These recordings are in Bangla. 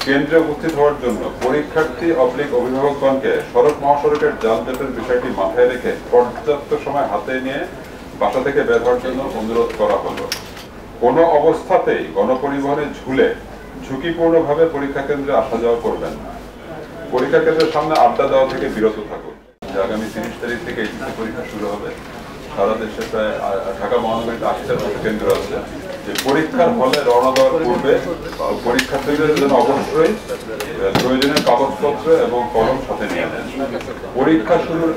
কেন্দ্রে উপস্থিত হওয়ার জন্য পরীক্ষার্থী অভিভাবকগণকে সড়ক মহাসড়কের যানজটের বিষয়টি মাথায় রেখে পর্যাপ্ত সময় হাতে নিয়ে বাসা থেকে বের হওয়ার জন্য অনুরোধ করা হলো। কোনো অবস্থাতেই গণপরিবহনে ঝুলে ঝুঁকিপূর্ণভাবে পরীক্ষা কেন্দ্রে আসা যাওয়া করবেন না। পরীক্ষা কেন্দ্রের সামনে আড্ডা দেওয়া থেকে বিরত থাকুন। আগামী 30 তারিখ থেকে এইচএসসি পরীক্ষা শুরু হবে। সারা দেশে প্রায় ঢাকা মহানগরীতে 80টার মতো কেন্দ্র আছে। যে পরীক্ষার হলে রওনা দেওয়ার পূর্বে পরীক্ষার্থীদের জন্য অবশ্যই প্রয়োজনীয় কাগজপত্র এবং কলম সাথে নিয়ে নেন। পরীক্ষা শুরুর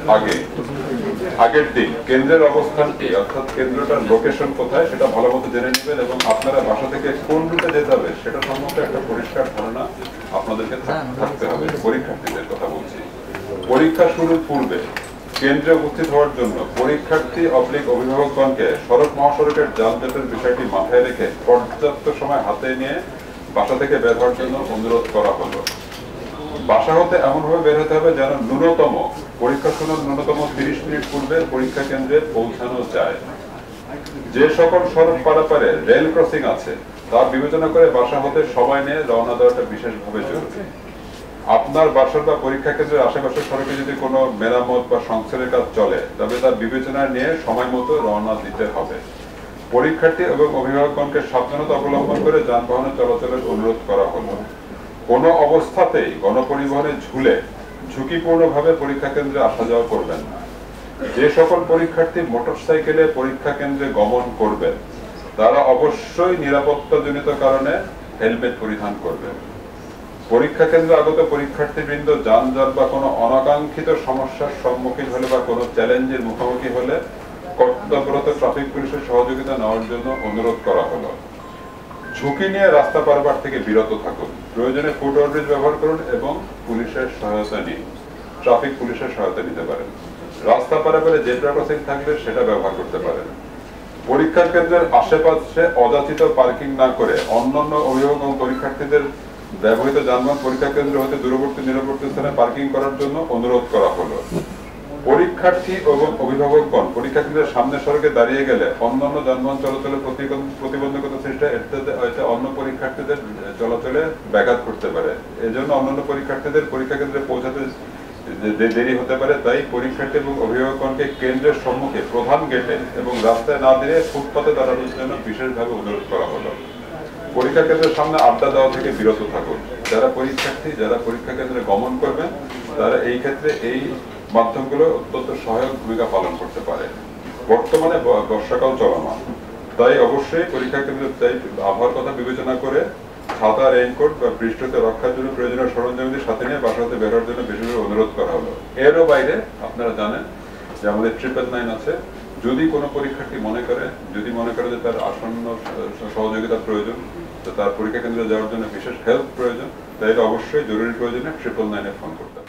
আগের দিন কেন্দ্রের অবস্থানটি অর্থাৎ কেন্দ্রটার লোকেশন কোথায় সেটা ভালো মতো জেনে নেবেন এবং আপনারা বাসা থেকে কোন রুটে যেতে হবে সেটা সম্বন্ধে একটা পরিষ্কার ধারণা আপনাদেরকে থাকতে হবে। পরীক্ষার্থীদের কথা বলছি। পরীক্ষা শুরুর পূর্বে কেন্দ্রে উপস্থিত হওয়ার জন্য পরীক্ষার্থী অভিভাবকগণকে সড়ক মহাসড়কের যানজটের বিষয়টি মাথায় রেখে পর্যাপ্ত সময় হাতে নিয়ে বাসা থেকে বের হওয়ার জন্য অনুরোধ করা হলো। বাসা হতে এমনভাবে বের হতে হবে যেন পরীক্ষা শুরুর ন্যূনতম 30 মিনিট পূর্বে পরীক্ষা কেন্দ্রে পৌঁছানো যায়। যে সকল সড়ক পারাপারে রেল ক্রসিং আছে তা বিবেচনা করে বাসা হতে সময় নিয়ে রওনা দেওয়াটা বিশেষভাবে জরুরি। আপনার বাসার বা পরীক্ষা কেন্দ্রের আশেপাশের সড়কে যদি কোনো মেরামত বা সংস্কারের কাজ চলে তবে তার বিবেচনা নিয়ে সময় মতো রওনা দিতে হবে। পরীক্ষার্থী এবং অভিভাবকগণকে সাবধানতা অবলম্বন করে যানবাহনে চলাচলের অনুরোধ করা হলো। কোনো অবস্থাতেই গণপরিবহনে ঝুলে ঝুঁকিপূর্ণভাবে পরীক্ষা কেন্দ্রে আসা যাওয়া করবেন না। যে সকল পরীক্ষার্থী মোটরসাইকেলে পরীক্ষা কেন্দ্রে গমন করবেন তারা অবশ্যই নিরাপত্তাজনিত কারণে হেলমেট পরিধান করবেন। পরীক্ষা কেন্দ্রে আগত পরীক্ষার্থীবৃন্দ যানজট বা কোনো অনাকাঙ্ক্ষিত সমস্যার সম্মুখীন হলে বা কোনো চ্যালেঞ্জের মুখোমুখি হলে কর্তব্যরত ট্রাফিক পুলিশের সহযোগিতা নেওয়ার জন্য অনুরোধ করা হলো। ঝুঁকি নিয়ে রাস্তা পারাপার থেকে বিরত থাকুন। প্রয়োজনে ফুট ওভারব্রিজ ব্যবহার করুন এবং পুলিশের সহায়তা নিন। ট্রাফিক পুলিশের সহায়তা নিতে পারেন। রাস্তা পারাপারে জেব্রা ক্রসিং থাকলে সেটা ব্যবহার করতে পারেন। পরীক্ষা কেন্দ্রের আশেপাশে অযাচিত পার্কিং না করে অন্যান্য অভিভাবক এবং পরীক্ষার্থীদের ব্যবহৃত যানবাহন পরীক্ষা কেন্দ্র হতে দূরবর্তী নিরাপত্তা স্থানে পার্কিং করার জন্য অনুরোধ করা হলো। পরীক্ষার্থী এবং অভিভাবকগণ পরীক্ষা কেন্দ্রের সামনে সড়কে দাঁড়িয়ে গেলে অন্যান্য যানবাহন চলাচলের প্রতিবন্ধকতা সৃষ্টি এতে অন্য পরীক্ষার্থীদের চলাচলে ব্যাঘাত করতে পারে। এজন্য অন্যান্য পরীক্ষার্থীদের পরীক্ষা কেন্দ্রে পৌঁছাতে দেরি হতে পারে। তাই পরীক্ষার্থী এবং অভিভাবকগণকে কেন্দ্রের সম্মুখে প্রধান গেটে এবং রাস্তায় না দিয়ে ফুটপাতে দাঁড়ানোর জন্য বিশেষভাবে অনুরোধ করা হলো। পরীক্ষা কেন্দ্রের সামনে আড্ডা দেওয়া থেকে বিরত থাকুন। যারা পরীক্ষা কেন্দ্রে গমন করবেন তারা এই ক্ষেত্রে এই মাধ্যমগুলো অত্যন্ত সহায়ক ভূমিকা পালন করতে পারে। বর্তমানে বর্ষাকাল চলমান, তাই অবশ্যই পরীক্ষা কেন্দ্রে আবহাওয়ার কথা বিবেচনা করে ছাতা, রেইনকোট বা বৃষ্টিতে রক্ষার জন্য প্রয়োজনীয় সরঞ্জামগুলি সাথে নিয়ে বাসা হতে বের হওয়ার জন্য বিশেষভাবে অনুরোধ করা হলো। এরও বাইরে আপনারা জানেন যে আমাদের 999 আছে। যদি কোনো পরীক্ষার্থী মনে করে যে তার আসন্ন সহযোগিতা প্রয়োজন, তো তার পরীক্ষা কেন্দ্রে যাওয়ার জন্য বিশেষ হেল্প প্রয়োজন, তাই অবশ্যই জরুরি প্রয়োজনে 999 ফোন করতে হবে।